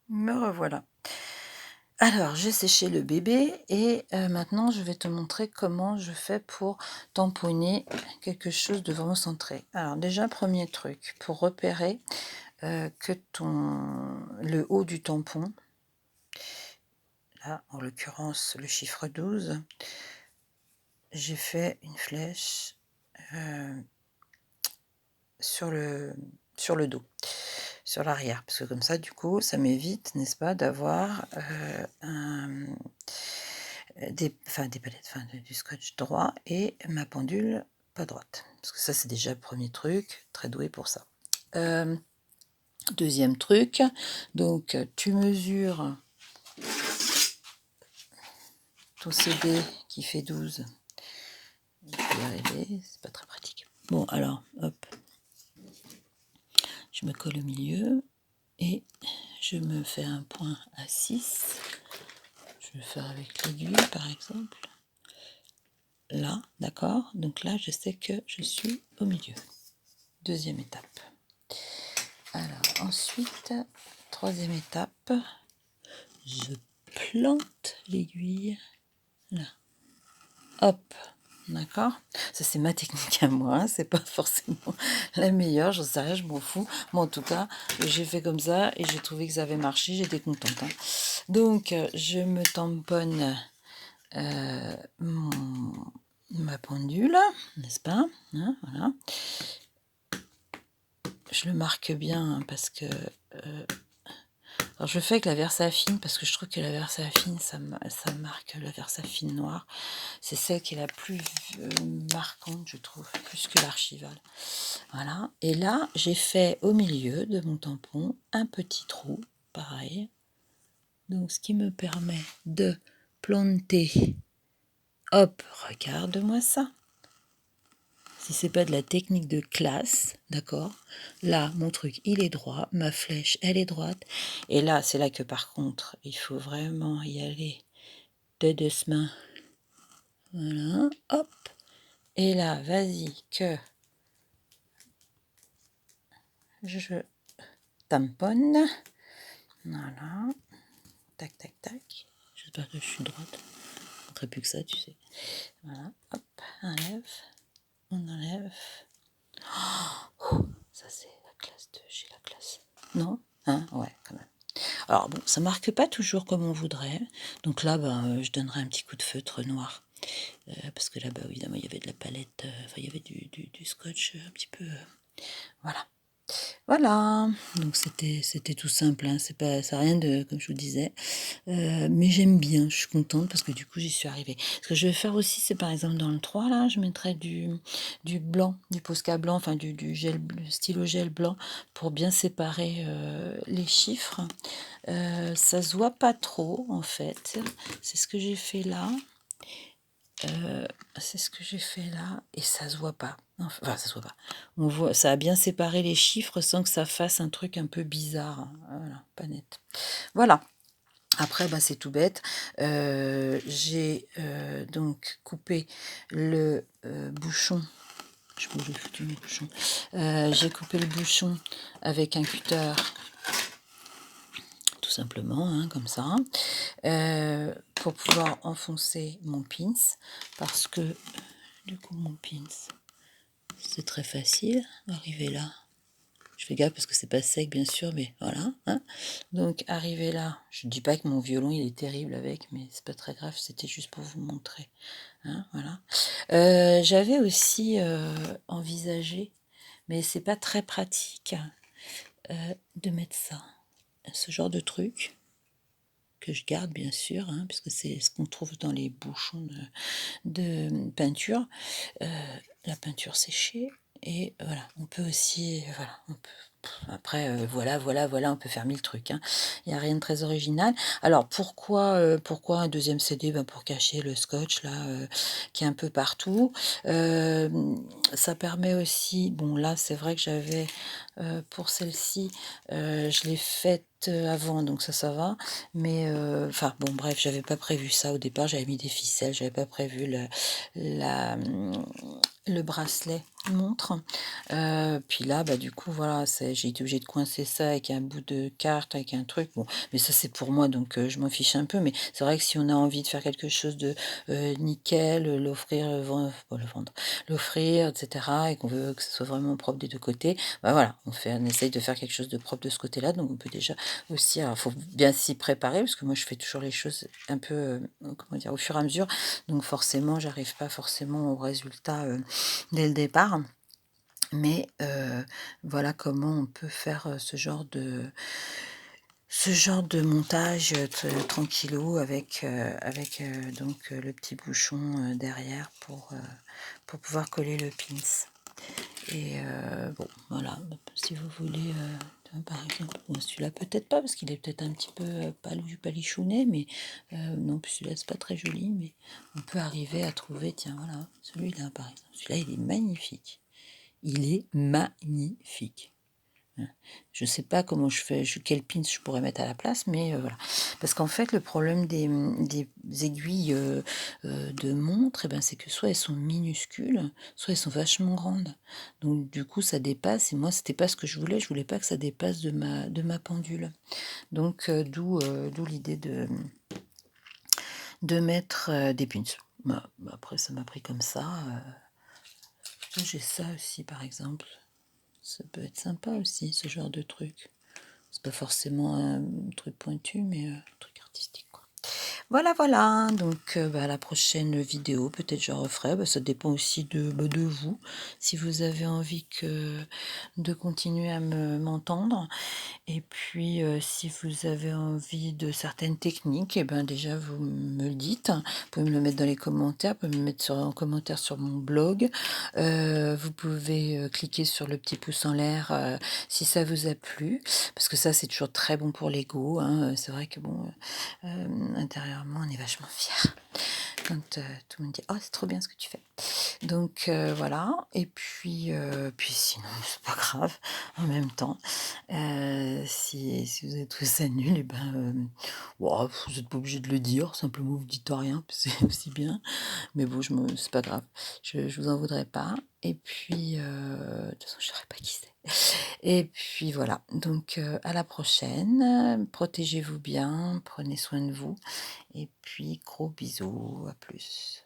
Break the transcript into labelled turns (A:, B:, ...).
A: Me revoilà. Alors, j'ai séché le bébé et maintenant je vais te montrer comment je fais pour tamponner quelque chose de vraiment centré. Alors déjà, premier truc, pour repérer, que le haut du tampon, là, en l'occurrence le chiffre 12, j'ai fait une flèche, heu, sur le sur le dos, sur l'arrière. Parce que comme ça, du coup, ça m'évite, n'est-ce pas, d'avoir, des palettes, du scotch droit et ma pendule pas droite. Parce que ça, c'est déjà le premier truc, très doué pour ça. Hem, 2e truc, donc tu mesures ton CD qui fait 12. Je vais y arriver, c'est pas très pratique. Bon alors, hop, je me colle au milieu et je me fais un point à 6. Je vais le faire avec l'aiguille, par exemple. Là, d'accord? Donc là, je sais que je suis au milieu. 2e étape. Alors ensuite, 3e étape, je plante l'aiguille là. Hop, d'accord? Ça, c'est ma technique à moi, hein, c'est pas forcément la meilleure, j'en sais rien, je m'en fous. Mais en tout cas, j'ai fait comme ça et j'ai trouvé que ça avait marché, j'étais contente, hein. Donc, je me tamponne, ma pendule, n'est-ce pas? Hein, voilà. Je le marque bien, hein, parce que, alors je le fais avec la Versafine parce que je trouve que la Versafine, ça marque la Versafine noire. C'est celle qui est la plus marquante, je trouve, plus que l'archival. Voilà. Et là, j'ai fait au milieu de mon tampon un petit trou, pareil. Donc, ce qui me permet de planter. Hop, regarde-moi ça. Si c'est pas de la technique de classe, d'accord? Là, mon truc, il est droit, ma flèche, elle est droite. Et là, c'est là que par contre, il faut vraiment y aller de doucement. Voilà, hop. Et là, vas-y, que je tamponne. Voilà. Tac, tac, tac. J'espère que je suis droite. Il ne manquerait plus que ça, tu sais. Voilà, hop, enlève. On enlève. Oh, ça, c'est la classe de chez la classe. Non? Hein? Ouais, quand même. Alors bon, ça marque pas toujours comme on voudrait. Donc là, je donnerai un petit coup de feutre noir. Parce que là, évidemment, il y avait de la palette, il y avait du scotch un petit peu. Voilà. Voilà. Donc c'était tout simple, hein. C'est pas, ça a rien de, comme je vous disais. Mais j'aime bien, je suis contente parce que du coup, j'y suis arrivée. Ce que je vais faire aussi, c'est par exemple dans le 3 là, je mettrai du blanc, du Posca blanc, enfin du gel, stylo gel blanc pour bien séparer les chiffres. Ça se voit pas trop en fait. C'est ce que j'ai fait là. C'est ce que j'ai fait là et ça se voit pas. Enfin, ça se voit pas. On voit, ça a bien séparé les chiffres sans que ça fasse un truc un peu bizarre, hein. Voilà, pas net. Voilà. Après, c'est tout bête. J'ai donc coupé le bouchon. Je crois que j'ai foutu mes bouchons. J'ai coupé le bouchon avec un cutter, tout simplement, hein, comme ça, pour pouvoir enfoncer mon pins, parce que du coup mon pins, c'est très facile d'arriver là. Je fais gaffe parce que c'est pas sec bien sûr, mais voilà, hein. Donc arrivé là, je dis pas que mon violon il est terrible avec, mais c'est pas très grave, c'était juste pour vous montrer, hein, voilà. J'avais aussi envisagé, mais c'est pas très pratique, de mettre ça, ce genre de truc que je garde bien sûr, hein, puisque c'est ce qu'on trouve dans les bouchons de peinture, la peinture séchée. Et voilà, on peut aussi, voilà, on peut, après, voilà, on peut faire 1000 trucs, hein. Il y a rien de très original. Alors pourquoi un deuxième CD? Pour cacher le scotch là, qui est un peu partout. Ça permet aussi, bon là, c'est vrai que j'avais, pour celle-ci, je l'ai faite, avant, donc ça va. Mais, enfin bon bref, j'avais pas prévu ça au départ, j'avais mis des ficelles, j'avais pas prévu la, le bracelet montre. Puis là, bah, du coup, voilà, j'ai été obligée de coincer ça avec un bout de carte, avec un truc. Bon, mais ça, c'est pour moi, donc je m'en fiche un peu. Mais c'est vrai que si on a envie de faire quelque chose de nickel, l'offrir, pas le vendre, l'offrir, et cetera, et qu'on veut que ce soit vraiment propre des 2 côtés, bah, voilà, on essaye de faire quelque chose de propre de ce côté-là. Donc on peut déjà aussi, alors faut bien s'y préparer parce que moi je fais toujours les choses un peu, comment dire? Au fur et à mesure. Donc forcément, j'arrive pas forcément au résultat, dès le départ. Mais voilà comment on peut faire, ce genre de montage, tranquillou avec, donc le petit bouchon, derrière pour pouvoir coller le pins. Et bon, voilà, si vous voulez, par exemple, bon, celui-là peut-être pas parce qu'il est peut-être un petit peu, palichounet, mais non, puis celui-là c'est pas très joli, mais on peut arriver à trouver, tiens voilà, celui-là par exemple, celui-là il est magnifique. Il est magnifique. Je sais pas comment je fais, quel pins je pourrais mettre à la place, mais voilà. Parce qu'en fait, le problème des aiguilles de montre, eh ben, c'est que soit elles sont minuscules, soit elles sont vachement grandes. Donc du coup, ça dépasse. Et moi, c'était pas ce que je voulais. Je voulais pas que ça dépasse de ma pendule. Donc d'où l'idée de mettre des pins. Bah, après, ça m'a pris comme ça. J'ai ça aussi, par exemple. Ça peut être sympa aussi, ce genre de truc. C'est pas forcément un truc pointu, mais un truc artistique, quoi. Voilà, voilà, donc bah, à la prochaine vidéo, peut-être je referai, bah, ça dépend aussi de vous. Si vous avez envie de continuer à m'entendre. Et puis, si vous avez envie de certaines techniques, et ben, déjà vous me le dites. Vous pouvez me le mettre dans les commentaires, vous pouvez me le mettre en commentaire sur mon blog. Vous pouvez, cliquer sur le petit pouce en l'air, si ça vous a plu, parce que ça, c'est toujours très bon pour l'ego, hein, c'est vrai que bon, intérieurement, on est vachement fiers quand, tout le monde dit: «Oh, c'est trop bien ce que tu fais». Donc voilà, et puis sinon, c'est pas grave, en même temps. Si vous avez trouvé ça nul, et ben, ouah, vous n'êtes pas obligé de le dire, simplement vous dites rien, c'est aussi bien. Mais bon, c'est pas grave, je vous en voudrais pas. Et puis, de toute façon, je saurais pas qui c'est. Et puis voilà, donc à la prochaine, protégez-vous bien, prenez soin de vous et puis gros bisous, à plus.